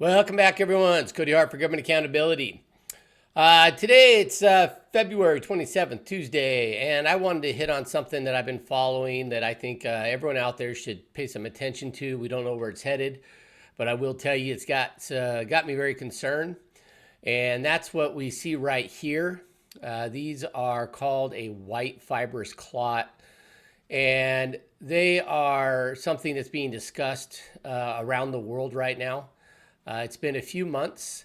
Welcome back, everyone. It's Cody Hart for Government Accountability. Today it's February 27th, Tuesday, and I wanted to hit on something that I've been following that I think everyone out there should pay some attention to. We don't know where it's headed, but I will tell you it's got me very concerned, and that's what we see right here. These are called a white fibrous clot, and they are something that's being discussed around the world right now. It's been a few months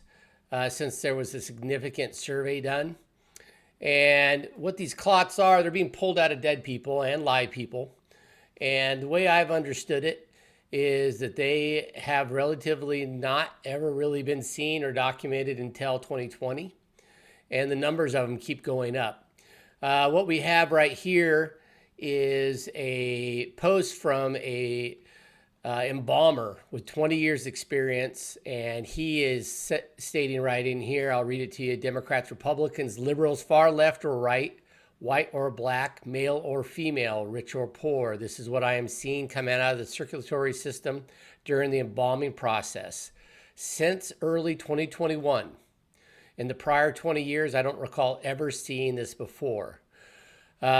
since there was a significant survey done. And what these clots are, they're being pulled out of dead people and live people. And the way I've understood it is that they have relatively not ever really been seen or documented until 2020. And the numbers of them keep going up. What we have right here is a post from a embalmer with 20 years experience, and he is stating right in here, I'll read it to you: Democrats, Republicans, liberals, far left or right, white or black, male or female, rich or poor. This is what I am seeing coming out of the circulatory system during the embalming process. Since early 2021, in the prior 20 years, I don't recall ever seeing this before.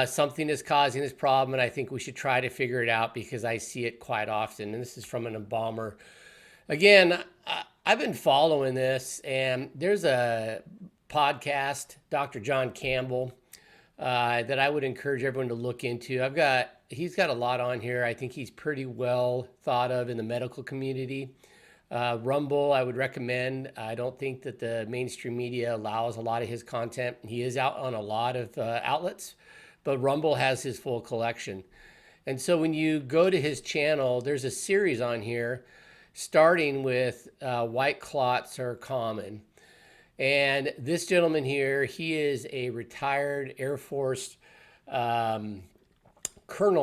Something is causing this problem, and I think we should try to figure it out because I see it quite often. And this is from an embalmer. Again, I've been following this, and there's a podcast, Dr. John Campbell, that I would encourage everyone to look into. He's got a lot on here. I think he's pretty well thought of in the medical community. Rumble, I would recommend. I don't think that the mainstream media allows a lot of his content. He is out on a lot of outlets, but Rumble has his full collection. And so when you go to his channel, there's a series on here starting with white clots are common. And this gentleman here, he is a retired Air Force colonel,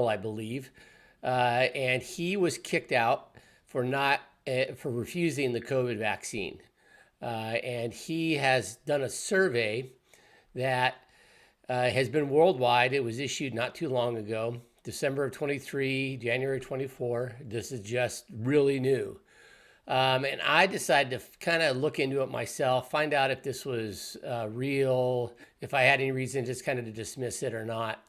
I believe, and he was kicked out for refusing the COVID vaccine. And he has done a survey that has been worldwide. It was issued not too long ago, December of 23, January 24. This is just really new. And I decided to kind of look into it myself, find out if this was real, if I had any reason just kind of to dismiss it or not.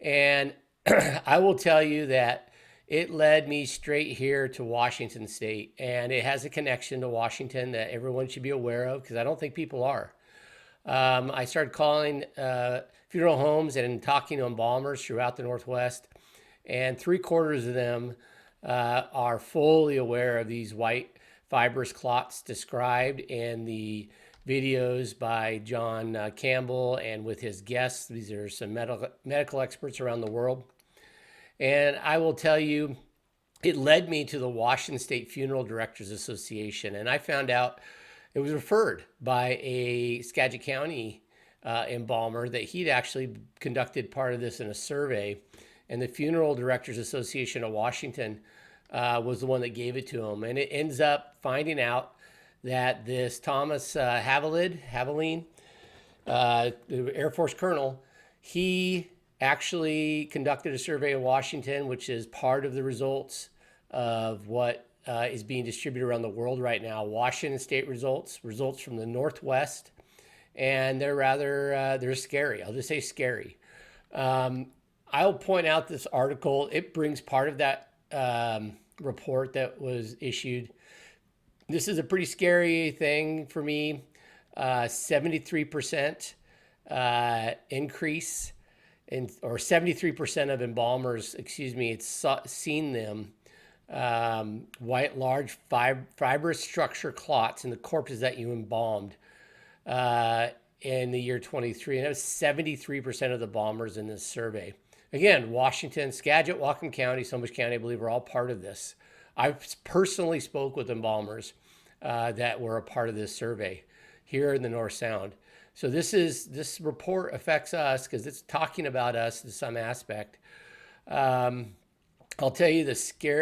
And I will tell you that it led me straight here to Washington State, and it has a connection to Washington that everyone should be aware of because I don't think people are. I started calling funeral homes and talking to embalmers throughout the Northwest, and 3/4 of them are fully aware of these white fibrous clots described in the videos by John Campbell and with his guests. These are some medical experts around the world. And I will tell you, it led me to the Washington State Funeral Directors Association, and I found out it was referred by a Skagit County embalmer that he'd actually conducted part of this in a survey, and the Funeral Directors Association of Washington was the one that gave it to him. And it ends up finding out that this Thomas Haviland, the Air Force colonel, he actually conducted a survey in Washington, which is part of the results of what is being distributed around the world right now. Washington State results from the Northwest, and they're scary. I'll just say scary. I'll point out this article. It brings part of that report that was issued. This is a pretty scary thing for me. 73% increase or 73% of embalmers, it's seen them white, large, fibrous structure clots in the corpses that you embalmed in the year 23. And that was 73% of the embalmers in this survey. Again, Washington, Skagit, Whatcom County, Snohomish County, I believe, are all part of this. I personally spoke with embalmers that were a part of this survey here in the North Sound. So this report affects us because it's talking about us in some aspect. I'll tell you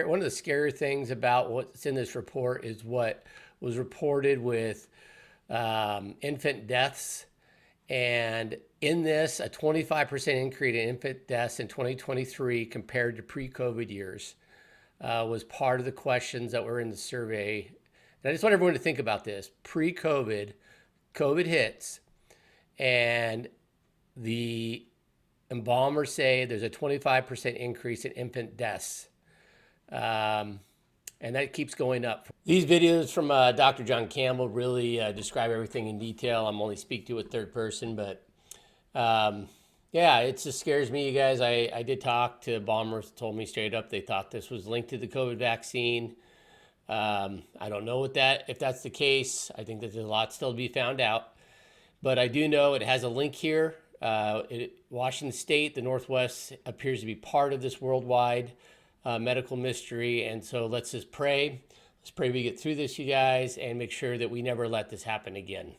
one of the scary things about what's in this report is what was reported with infant deaths. And in this, a 25% increase in infant deaths in 2023 compared to pre-COVID years was part of the questions that were in the survey And I just want everyone to think about this. Pre-COVID, COVID hits, and the embalmers say there's a 25% increase in infant deaths. And that keeps going up. These videos from Dr. John Campbell really describe everything in detail. I'm only speaking to a third person, but yeah, it just scares me, you guys. I did talk to embalmers, told me straight up they thought this was linked to the COVID vaccine. I don't know if that's the case. I think that there's a lot still to be found out. But I do know it has a link here. Washington State, the Northwest, appears to be part of this worldwide medical mystery. And so let's just pray. Let's pray we get through this, you guys, and make sure that we never let this happen again.